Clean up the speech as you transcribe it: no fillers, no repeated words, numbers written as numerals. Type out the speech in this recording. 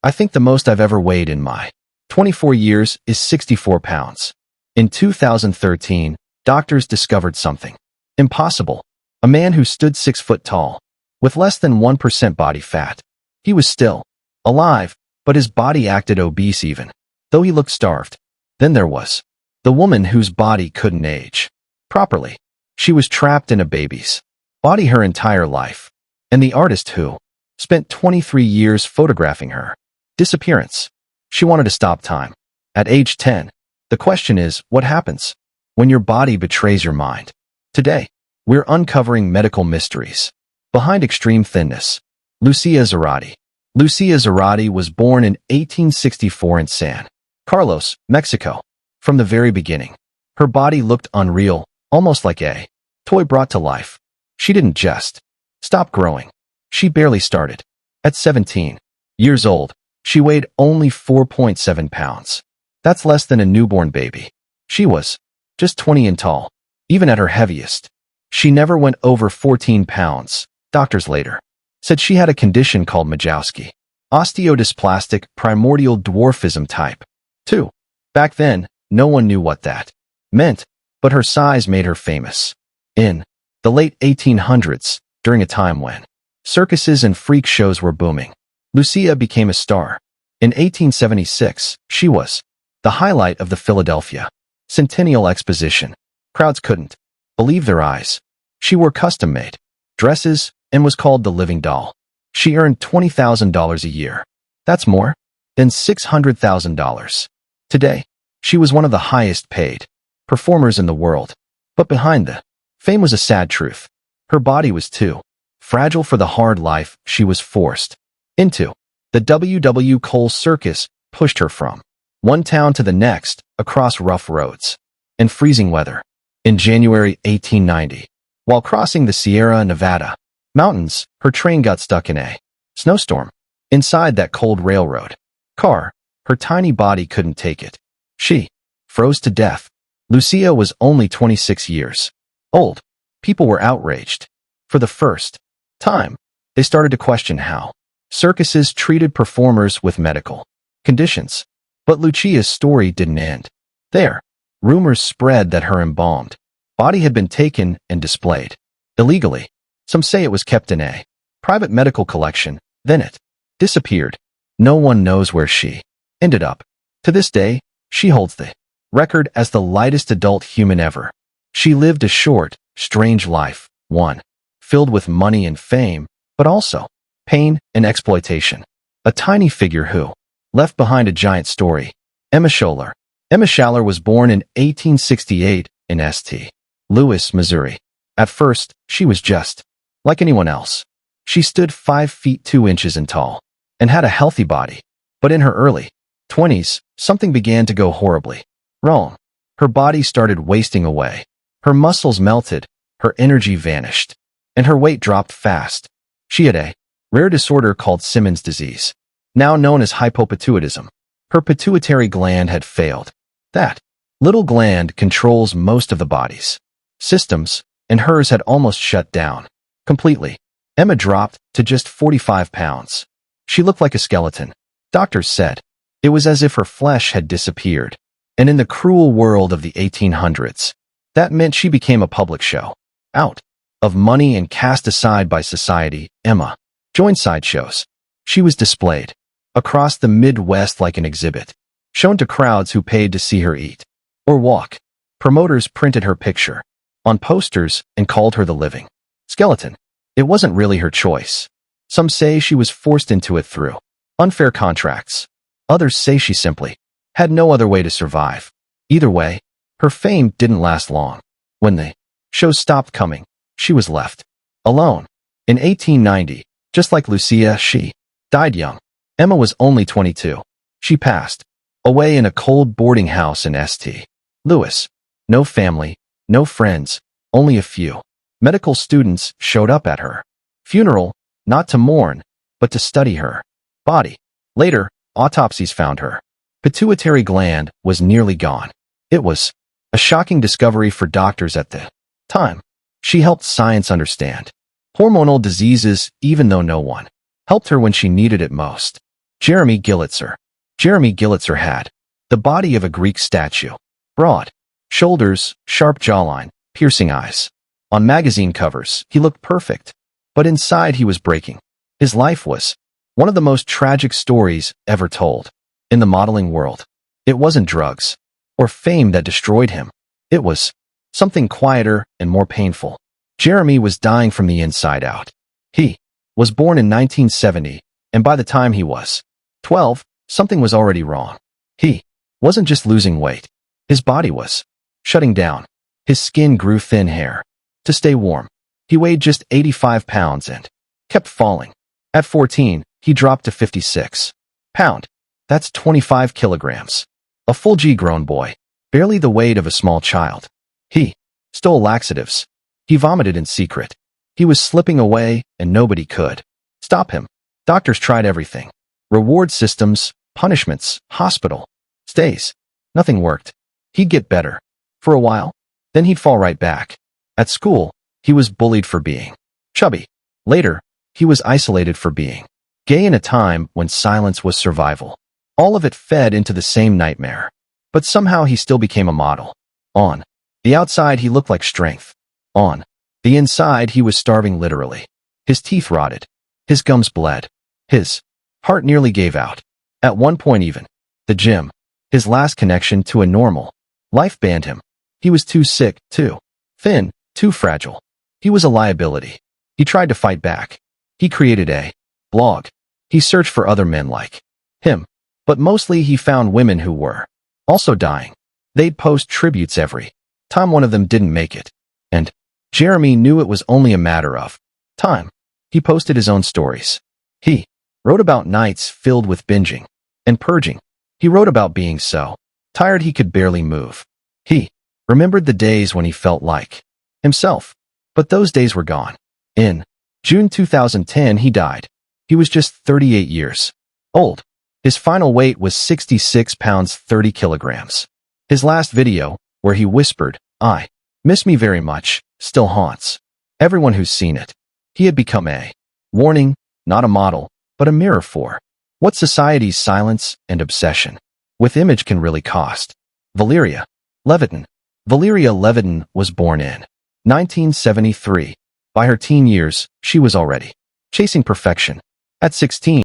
I think the most I've ever weighed in my 24 years is 64 pounds. In 2013, doctors discovered something impossible. A man who stood 6 foot tall, with less than 1% body fat. He was still alive, but his body acted obese even, though he looked starved. Then there was the woman whose body couldn't age properly. She was trapped in a baby's body her entire life. And the artist who spent 23 years photographing her disappearance. She wanted to stop time. At age 10, the question is, what happens when your body betrays your mind? Today, we're uncovering medical mysteries behind extreme thinness. Lucia Zarate. Lucia Zarate was born in 1864 in San Carlos, Mexico. From the very beginning, her body looked unreal, almost like a toy brought to life. She didn't just stop growing. She barely started. At 17 years old, she weighed only 4.7 pounds. That's less than a newborn baby. She was just 20 and tall, even at her heaviest. She never went over 14 pounds. Doctors later said she had a condition called Majowski osteodysplastic primordial dwarfism type 2. Back then, no one knew what that meant, but her size made her famous. In the late 1800s, during a time when circuses and freak shows were booming, Lucia became a star. In 1876, she was the highlight of the Philadelphia Centennial Exposition. Crowds couldn't believe their eyes. She wore custom-made dresses and was called the Living Doll. She earned $20,000 a year. That's more than $600,000. Today, she was one of the highest-paid performers in the world. But behind the fame was a sad truth. Her body was too fragile for the hard life she was forced into. The W.W. Cole Circus pushed her from one town to the next, across rough roads and freezing weather. In January 1890, while crossing the Sierra Nevada mountains, her train got stuck in a snowstorm. Inside that cold railroad car, her tiny body couldn't take it. She froze to death. Lucia was only 26 years old. People were outraged. For the first time, they started to question how circuses treated performers with medical conditions. But Lucia's story didn't end there. Rumors spread that her embalmed body had been taken and displayed illegally. Some say it was kept in a private medical collection, then it disappeared. No one knows where she ended up. To this day, she holds the record as the lightest adult human ever. She lived a short, strange life, one filled with money and fame, but also pain and exploitation. A tiny figure who left behind a giant story. Emma Scholler. Emma Scholler was born in 1868 in St. Louis, Missouri. At first, she was just like anyone else. She stood 5 feet 2 inches in tall and had a healthy body. But in her early 20s, something began to go horribly wrong. Her body started wasting away. Her muscles melted, her energy vanished, and her weight dropped fast. She had a rare disorder called Simmons disease, now known as hypopituitarism. Her pituitary gland had failed. That little gland controls most of the body's systems, and hers had almost shut down completely. Emma dropped to just 45 pounds. She looked like a skeleton. Doctors said it was as if her flesh had disappeared. And in the cruel world of the 1800s, that meant she became a public show. Out of money and cast aside by society, Emma joined sideshows. She was displayed across the Midwest like an exhibit, shown to crowds who paid to see her eat or walk. Promoters printed her picture on posters and called her the living skeleton. It wasn't really her choice. Some say she was forced into it through unfair contracts. Others say she simply had no other way to survive. Either way, her fame didn't last long. When the shows stopped coming, she was left alone. In 1890, just like Lucia, she died young. Emma was only 22. She passed away in a cold boarding house in St. Louis. No family, no friends, only a few medical students showed up at her funeral, not to mourn, but to study her body. Later, autopsies found her pituitary gland was nearly gone. It was a shocking discovery for doctors at the time. She helped science understand hormonal diseases even though no one helped her when she needed it most. Jeremy Gillitzer. Jeremy Gillitzer had the body of a Greek statue. Broad shoulders, sharp jawline, piercing eyes. On magazine covers, he looked perfect. But inside he was breaking. His life was one of the most tragic stories ever told. In the modeling world, it wasn't drugs or fame that destroyed him. It was something quieter and more painful. Jeremy was dying from the inside out. He was born in 1970, and by the time he was 12, something was already wrong. He wasn't just losing weight. His body was shutting down. His skin grew thin hair. To stay warm, he weighed just 85 pounds and kept falling. At 14, he dropped to 56 pounds. That's 25 kilograms. A full G-grown boy, barely the weight of a small child. He stole laxatives. He vomited in secret. He was slipping away, and nobody could stop him. Doctors tried everything. Reward systems, punishments, hospital stays. Nothing worked. He'd get better for a while, then he'd fall right back. At school, he was bullied for being chubby. Later, he was isolated for being gay in a time when silence was survival. All of it fed into the same nightmare. But somehow he still became a model. On the outside, he looked like strength. On the inside, he was starving literally. His teeth rotted. His gums bled. His heart nearly gave out. At one point even, the gym, his last connection to a normal life, banned him. He was too sick, too thin, too fragile. He was a liability. He tried to fight back. He created a blog. He searched for other men like him. But mostly he found women who were also dying. They'd post tributes every time one of them didn't make it. And Jeremy knew it was only a matter of time. He posted his own stories. He wrote about nights filled with binging and purging. He wrote about being so tired he could barely move. He remembered the days when he felt like himself. But those days were gone. In June 2010, he died. He was just 38 years old. His final weight was 66 pounds 30 kilograms. His last video, where he whispered, "I miss me very much," still haunts everyone who's seen it. He had become a warning, not a model, but a mirror for what society's silence and obsession with image can really cost. Valeria Levitin. Valeria Levitin was born in 1973. By her teen years, she was already chasing perfection. At 16,